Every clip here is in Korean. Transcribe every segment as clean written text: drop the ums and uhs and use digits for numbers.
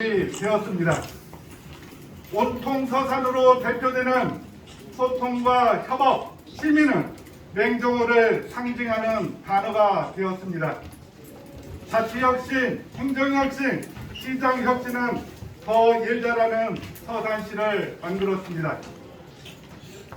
되었습니다. 온통 서산으로 대표되는 소통과 협업, 시민은 맹종호를 상징하는 단어가 되었습니다. 자치혁신, 행정혁신, 시정혁신은 더 일 잘하는 서산시를 만들었습니다.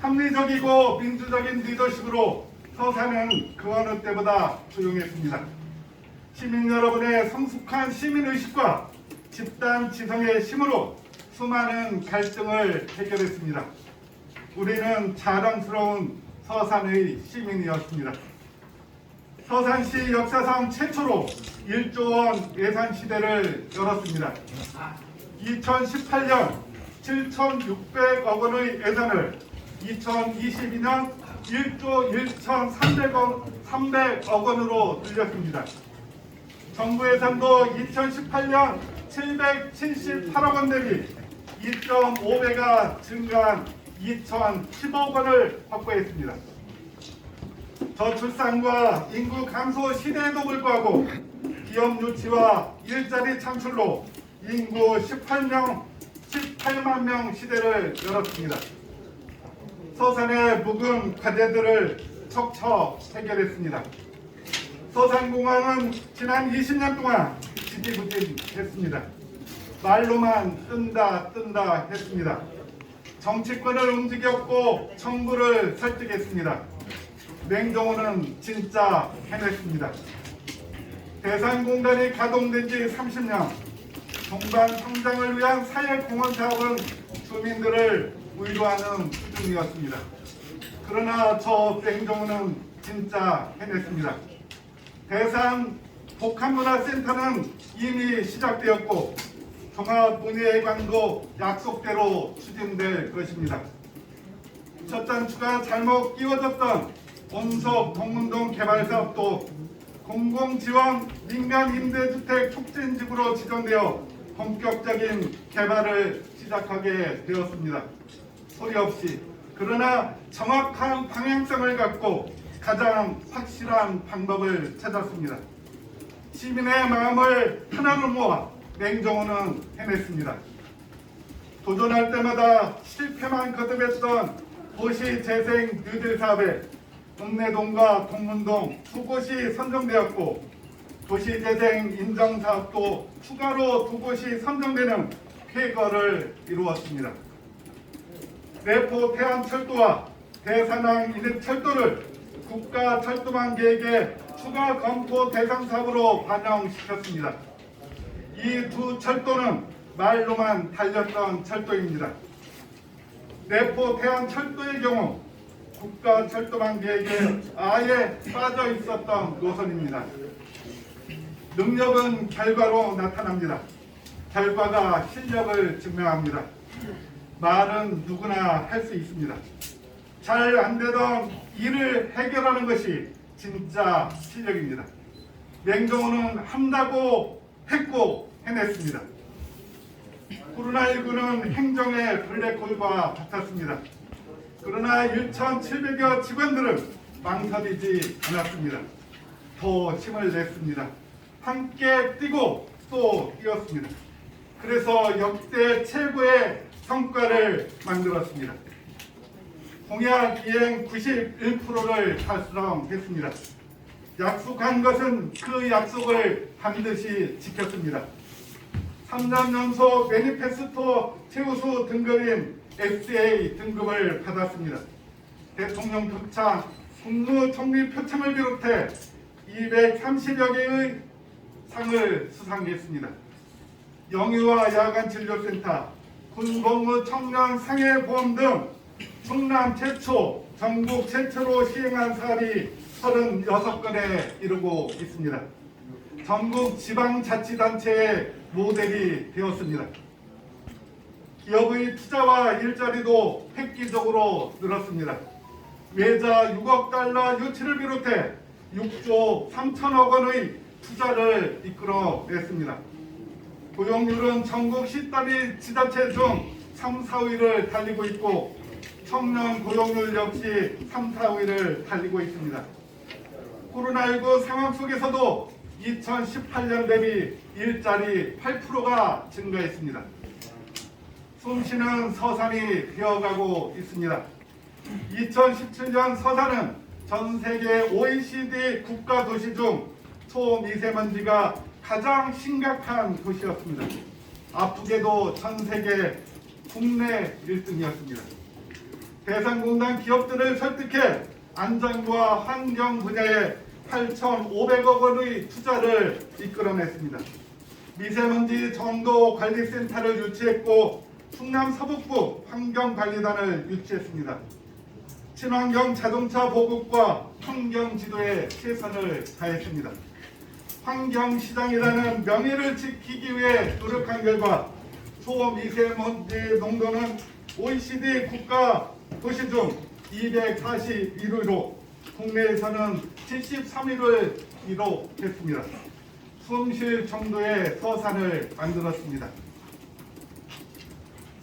합리적이고 민주적인 리더십으로 서산은 그 어느 때보다 조용했습니다. 시민 여러분의 성숙한 시민의식과 집단 지성의 힘으로 수많은 갈등을 해결했습니다. 우리는 자랑스러운 서산의 시민이었습니다. 서산시 역사상 최초로 1조 원 예산 시대를 열었습니다. 2018년 7,600억 원의 예산을 2022년 1조 1,300억 원으로 늘렸습니다. 정부 예산도 2018년 778억 원 대비 2.5배가 증가한 2,010억 원을 확보했습니다. 저출산과 인구 감소 시대에도 불구하고 기업 유치와 일자리 창출로 인구 18만 명 시대를 열었습니다. 서산의 묵은 과제들을 척척 해결했습니다. 서산공항은 지난 20년 동안 지지부진했습니다. 말로만 뜬다 했습니다. 정치권을 움직였고 정부를 설득했습니다. 맹종호는 진짜 해냈습니다. 대산공단이 가동된 지 30년, 동반 성장을 위한 사회공헌 사업은 주민들을 위로하는 수준이었습니다. 그러나 저 맹종호는 진짜 해냈습니다. 대산 복합문화센터는 이미 시작되었고 종합문예회관도 약속대로 추진될 것입니다. 첫 단추가 잘못 끼워졌던 온석 동문동 개발사업도 공공지원 민간 임대주택 촉진지구로 지정되어 본격적인 개발을 시작하게 되었습니다. 소리 없이, 그러나 정확한 방향성을 갖고 가장 확실한 방법을 찾았습니다. 시민의 마음을 하나로 모아 맹종호는 해냈습니다. 도전할 때마다 실패만 거듭했던 도시재생 뉴딜 사업에 읍내동과 동문동 두 곳이 선정되었고 도시재생 인정사업도 추가로 두 곳이 선정되는 쾌거를 이루었습니다. 내포 태안철도와 대산항 인해철도를 국가철도망 계획에 추가 검토 대상 사업으로 반영시켰습니다. 이 두 철도는 말로만 달렸던 철도입니다. 내포 태안 철도의 경우 국가철도망 계획에 아예 빠져 있었던 노선입니다. 능력은 결과로 나타납니다. 결과가 실력을 증명합니다. 말은 누구나 할 수 있습니다. 잘 안 되던 일을 해결하는 것이 진짜 실력입니다. 맹종호는 한다고 했고 해냈습니다. 코로나19는 행정의 블랙홀과 같았습니다. 그러나 1,700여 직원들은 망설이지 않았습니다. 더 힘을 냈습니다. 함께 뛰고 또 뛰었습니다. 그래서 역대 최고의 성과를 만들었습니다. 공약 이행 91%를 달성했습니다. 약속한 것은 그 약속을 반드시 지켰습니다. 3년 연속 매니페스토 최우수 등급인 SA 등급을 받았습니다. 대통령 표창, 국무총리 표창을 비롯해 230여 개의 상을 수상했습니다. 영유아 야간진료센터, 군복무 청년 상해보험 등 충남 최초, 전국 최초로 시행한 사업이 36건에 이르고 있습니다. 전국 지방자치단체의 모델이 되었습니다. 기업의 투자와 일자리도 획기적으로 늘었습니다. 매자 6억 달러 유치를 비롯해 6조 3천억 원의 투자를 이끌어냈습니다. 고용률은 전국 10단위 지자체 중 3, 4위를 달리고 있고 청년 고용률 역시 3, 4위를 달리고 있습니다. 코로나19 상황 속에서도 2018년 대비 일자리 8%가 증가했습니다. 숨쉬는 서산이 되어가고 있습니다. 2017년 서산은 전 세계 OECD 국가 도시 중 초미세먼지가 가장 심각한 도시였습니다. 아프게도 전 세계 국내 1등이었습니다. 대상공단 기업들을 설득해 안전과 환경 분야에 8,500억 원의 투자를 이끌어냈습니다. 미세먼지 정도관리센터를 유치했고 충남 서북부 환경관리단을 유치했습니다. 친환경 자동차 보급과 환경지도에 최선을 다했습니다. 환경시장이라는 명예를 지키기 위해 노력한 결과 초미세먼지 농도는 OECD 국가 도시 중 241위로 국내에서는 73위를 기록했습니다. 숨쉴 정도의 서산을 만들었습니다.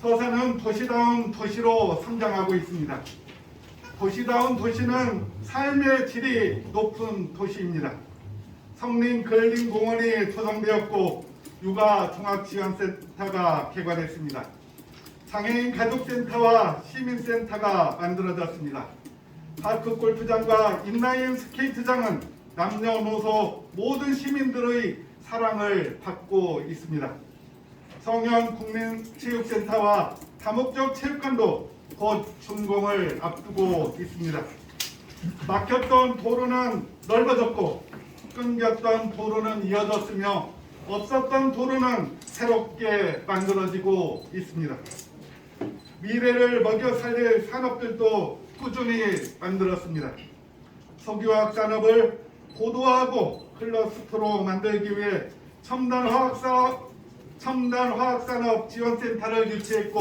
서산은 도시다운 도시로 성장하고 있습니다. 도시다운 도시는 삶의 질이 높은 도시입니다. 성림 근린공원이 조성되었고 육아종합지원센터가 개관했습니다. 장애인 가족센터와 시민센터가 만들어졌습니다. 파크 골프장과 인라인 스케이트장은 남녀노소 모든 시민들의 사랑을 받고 있습니다. 성현 국민체육센터와 다목적 체육관도 곧 준공을 앞두고 있습니다. 막혔던 도로는 넓어졌고 끊겼던 도로는 이어졌으며 없었던 도로는 새롭게 만들어지고 있습니다. 미래를 먹여 살릴 산업들도 꾸준히 만들었습니다. 석유화학 산업을 고도화하고 클러스터로 만들기 위해 첨단화학산업 지원센터를 유치했고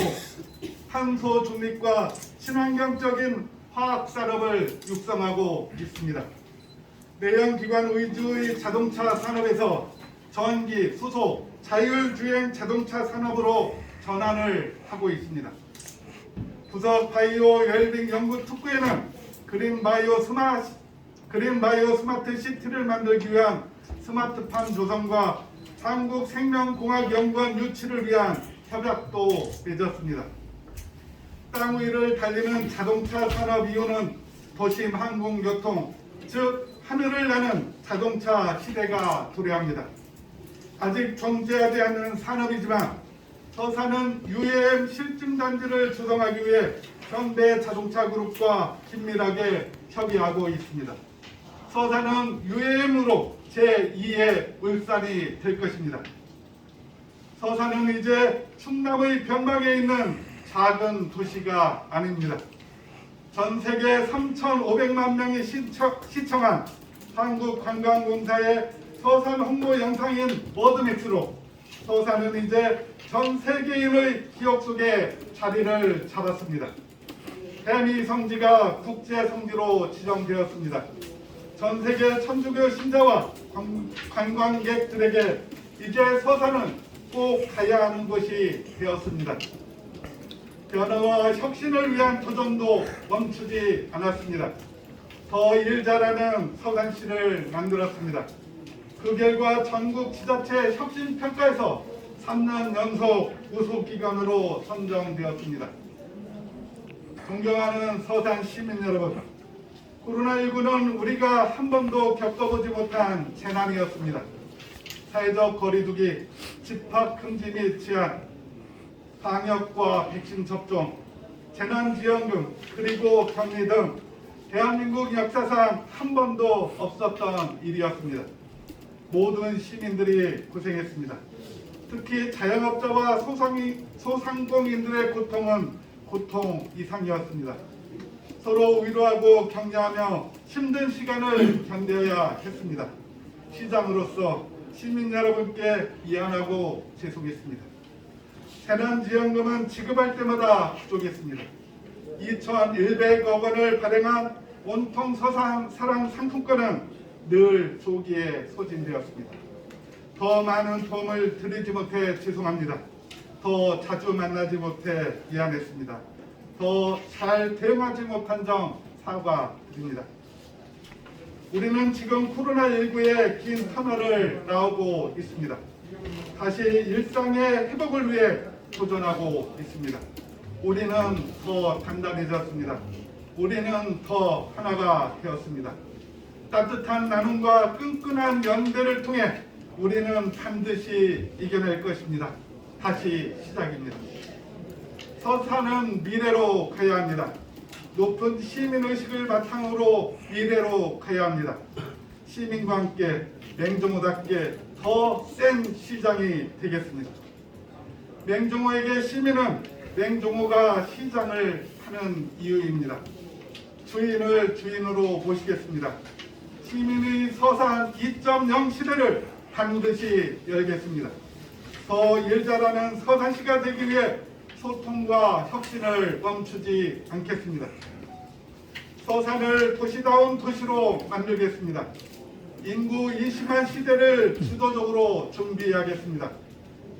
탄소 중립과 친환경적인 화학산업을 육성하고 있습니다. 내연기관 위주의 자동차 산업에서 전기, 수소, 자율주행 자동차 산업으로 전환을 하고 있습니다. 부석 바이오 웰빙 연구 특구에는 그린바이오 스마트 시티를 만들기 위한 스마트팜 조성과 한국생명공학연구원 유치를 위한 협약도 맺었습니다. 땅 위를 달리는 자동차 산업 이후는 도심 항공교통, 즉 하늘을 나는 자동차 시대가 도래합니다. 아직 존재하지 않는 산업이지만 서산은 UAM 실증단지를 조성하기 위해 현대자동차그룹과 긴밀하게 협의하고 있습니다. 서산은 UAM으로 제2의 울산이 될 것입니다. 서산은 이제 충남의 변방에 있는 작은 도시가 아닙니다. 전 세계 3,500만 명이 시청한 한국관광공사의 서산 홍보 영상인 워드맥스로 서산은 이제 전 세계인의 기억 속에 자리를 잡았습니다. 해미 성지가 국제 성지로 지정되었습니다. 전 세계 천주교 신자와 관광객들에게 이제 서산은 꼭 가야 하는 곳이 되었습니다. 변화와 혁신을 위한 도전도 멈추지 않았습니다. 더 일 잘하는 서산시를 만들었습니다. 그 결과 전국 지자체 혁신평가에서 3년 연속 우수기관으로 선정되었습니다. 존경하는 서산 시민 여러분, 코로나19는 우리가 한 번도 겪어보지 못한 재난이었습니다. 사회적 거리두기, 집합금지 및 제한, 방역과 백신 접종, 재난지원금, 그리고 격리 등 대한민국 역사상 한 번도 없었던 일이었습니다. 모든 시민들이 고생했습니다. 특히 자영업자와 소상공인들의 고통은 고통 이상이었습니다. 서로 위로하고 격려하며 힘든 시간을 견뎌야 했습니다. 시장으로서 시민 여러분께 미안하고 죄송했습니다. 재난지원금은 지급할 때마다 부족했습니다. 2,100억 원을 발행한 온통 서산 사랑 상품권은 늘 조기에 소진되었습니다. 더 많은 도움을 드리지 못해 죄송합니다. 더 자주 만나지 못해 미안했습니다. 더 잘 대응하지 못한 점 사과드립니다. 우리는 지금 코로나19의 긴 터널을 나오고 있습니다. 다시 일상의 회복을 위해 도전하고 있습니다. 우리는 더 단단해졌습니다. 우리는 더 하나가 되었습니다. 따뜻한 나눔과 끈끈한 연대를 통해 우리는 반드시 이겨낼 것입니다. 다시 시작입니다. 서산은 미래로 가야 합니다. 높은 시민의식을 바탕으로 미래로 가야 합니다. 시민과 함께 맹종호답게 더 센 시장이 되겠습니다. 맹종호에게 시민은 맹종호가 시장을 하는 이유입니다. 주인을 주인으로 모시겠습니다. 시민의 서산 2.0 시대를 반드시 열겠습니다. 더 일 잘하는 서산시가 되기 위해 소통과 혁신을 멈추지 않겠습니다. 서산을 도시다운 도시로 만들겠습니다. 인구 20만 시대를 주도적으로 준비하겠습니다.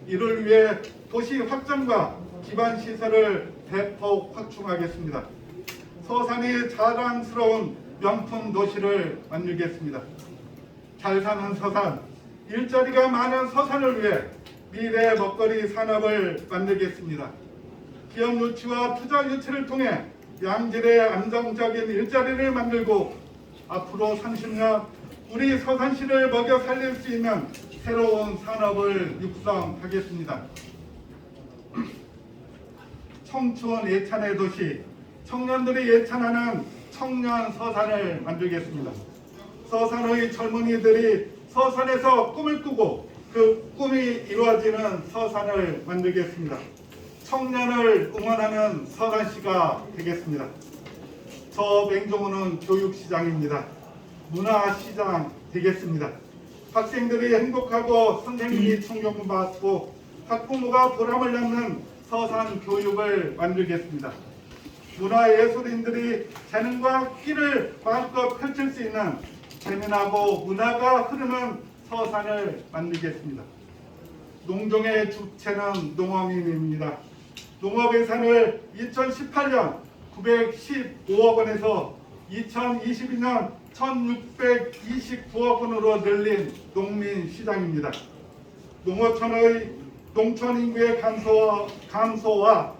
이를 위해 도시 확장과 기반 시설을 대폭 확충하겠습니다. 서산이 자랑스러운 명품 도시를 만들겠습니다. 잘 사는 서산, 일자리가 많은 서산을 위해 미래 먹거리 산업을 만들겠습니다. 기업 유치와 투자 유치를 통해 양질의 안정적인 일자리를 만들고 앞으로 30년 우리 서산시를 먹여 살릴 수 있는 새로운 산업을 육성하겠습니다. 청춘 예찬의 도시, 청년들이 예찬하는 청년 서산을 만들겠습니다. 서산의 젊은이들이 서산에서 꿈을 꾸고 그 꿈이 이루어지는 서산을 만들겠습니다. 청년을 응원하는 서산시가 되겠습니다. 저 맹종호는 교육시장입니다. 문화시장 되겠습니다. 학생들이 행복하고 선생님이 존경받고 학부모가 보람을 낳는 서산 교육을 만들겠습니다. 문화예술인들이 재능과 끼를 마음껏 펼칠 수 있는 재미나고 문화가 흐르는 서산을 만들겠습니다. 농종의 주체는 농어민입니다. 농업 예산을 2018년 915억 원에서 2022년 1629억 원으로 늘린 농민시장입니다. 농촌 인구의 감소와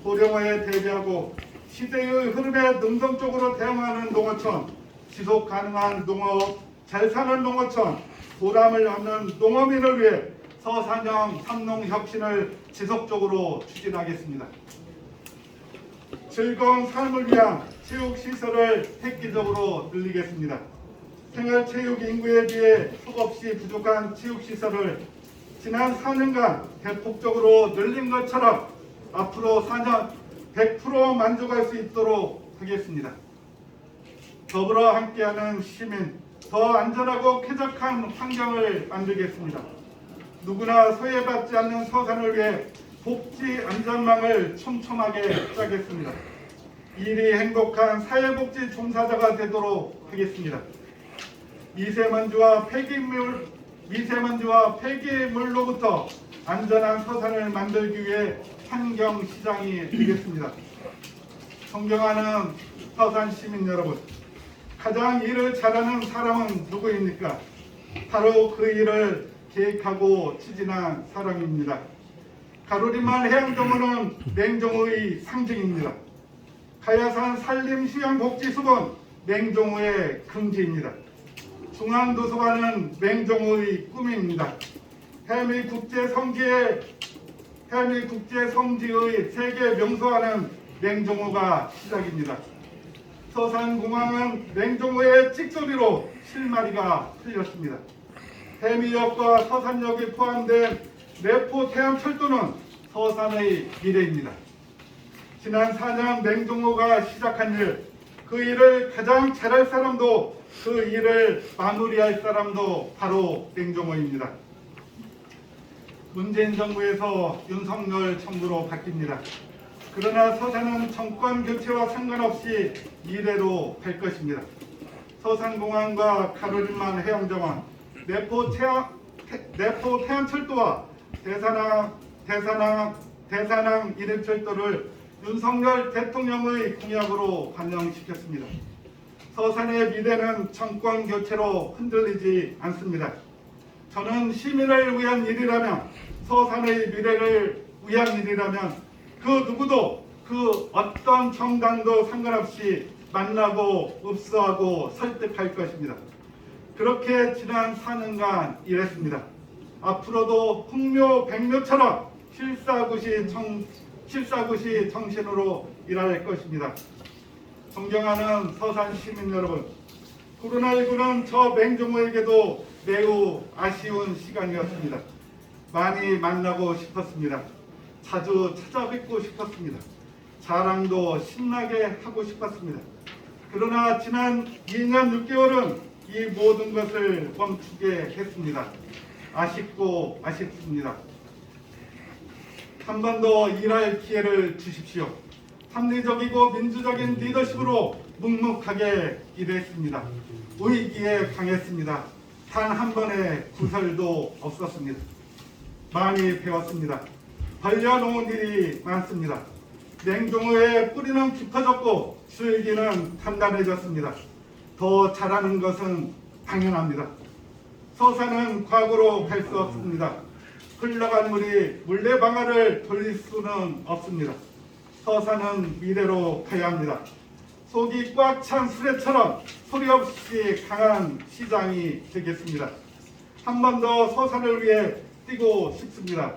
고령화에 대비하고 시대의 흐름에 능동적으로 대응하는 농어촌, 지속 가능한 농업, 잘 사는 농어촌, 보람을 얻는 농어민을 위해 서산형 삼농혁신을 지속적으로 추진하겠습니다. 즐거운 삶을 위한 체육시설을 획기적으로 늘리겠습니다. 생활체육 인구에 비해 수없이 부족한 체육시설을 지난 4년간 대폭적으로 늘린 것처럼 앞으로 4년 100% 만족할 수 있도록 하겠습니다. 더불어 함께하는 시민, 더 안전하고 쾌적한 환경을 만들겠습니다. 누구나 소외받지 않는 서산을 위해 복지 안전망을 촘촘하게 짜겠습니다. 일이 행복한 사회복지 종사자가 되도록 하겠습니다. 미세먼지와 폐기물로부터 안전한 서산을 만들기 위해 환경시장이 되겠습니다. 존경하는 서산 시민 여러분, 가장 일을 잘하는 사람은 누구입니까? 바로 그 일을 계획하고 추진한 사람입니다. 가로리만 해양정원은 맹종호의 상징입니다. 가야산 산림휴양복지수은 맹종호의 긍지입니다. 중앙도서관은 맹종호의 꿈입니다. 해미국제성지의 세계 명소화는 맹종호가 시작입니다. 서산공항은 맹종호의 찍소리로 실마리가 풀렸습니다. 해미역과 서산역이 포함된 내포 태안철도는 서산의 미래입니다. 지난 4년 맹종호가 시작한 일, 그 일을 가장 잘할 사람도 그 일을 마무리할 사람도 바로 맹종호입니다. 문재인 정부에서 윤석열 정부로 바뀝니다. 그러나 서산은 정권 교체와 상관없이 미래로 갈 것입니다. 서산공항과 가로림만 해양정원, 내포 태안철도와 대산항 이륜철도를 윤석열 대통령의 공약으로 반영시켰습니다. 서산의 미래는 정권 교체로 흔들리지 않습니다. 저는 시민을 위한 일이라면, 서산의 미래를 위한 일이라면 그 누구도 그 어떤 정당도 상관없이 만나고 읍수하고 설득할 것입니다. 그렇게 지난 4년간 일했습니다. 앞으로도 풍묘 백묘처럼 실사구시 정신으로 일할 것입니다. 존경하는 서산 시민 여러분, 코로나19는 저 맹종호에게도 매우 아쉬운 시간이었습니다. 많이 만나고 싶었습니다. 자주 찾아뵙고 싶었습니다. 자랑도 신나게 하고 싶었습니다. 그러나 지난 2년 6개월은 이 모든 것을 멈추게 했습니다. 아쉽고 아쉽습니다. 한 번 더 일할 기회를 주십시오. 합리적이고 민주적인 리더십으로 묵묵하게 일했습니다. 의기에 강했습니다. 단 한 번의 구설도 없었습니다. 많이 배웠습니다. 벌려놓은 일이 많습니다. 맹종호의 뿌리는 깊어졌고 줄기는 단단해졌습니다. 더 잘하는 것은 당연합니다. 서산은 과거로 갈 수 없습니다. 흘러간 물이 물레방아를 돌릴 수는 없습니다. 서산은 미래로 가야 합니다. 속이 꽉 찬 수레처럼 소리 없이 강한 시장이 되겠습니다. 한 번 더 서산을 위해 뛰고 싶습니다.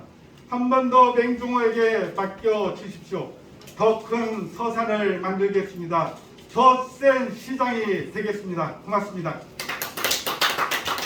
한 번 더 맹종호에게 맡겨 주십시오. 더 큰 서산을 만들겠습니다. 더 센 시장이 되겠습니다. 고맙습니다.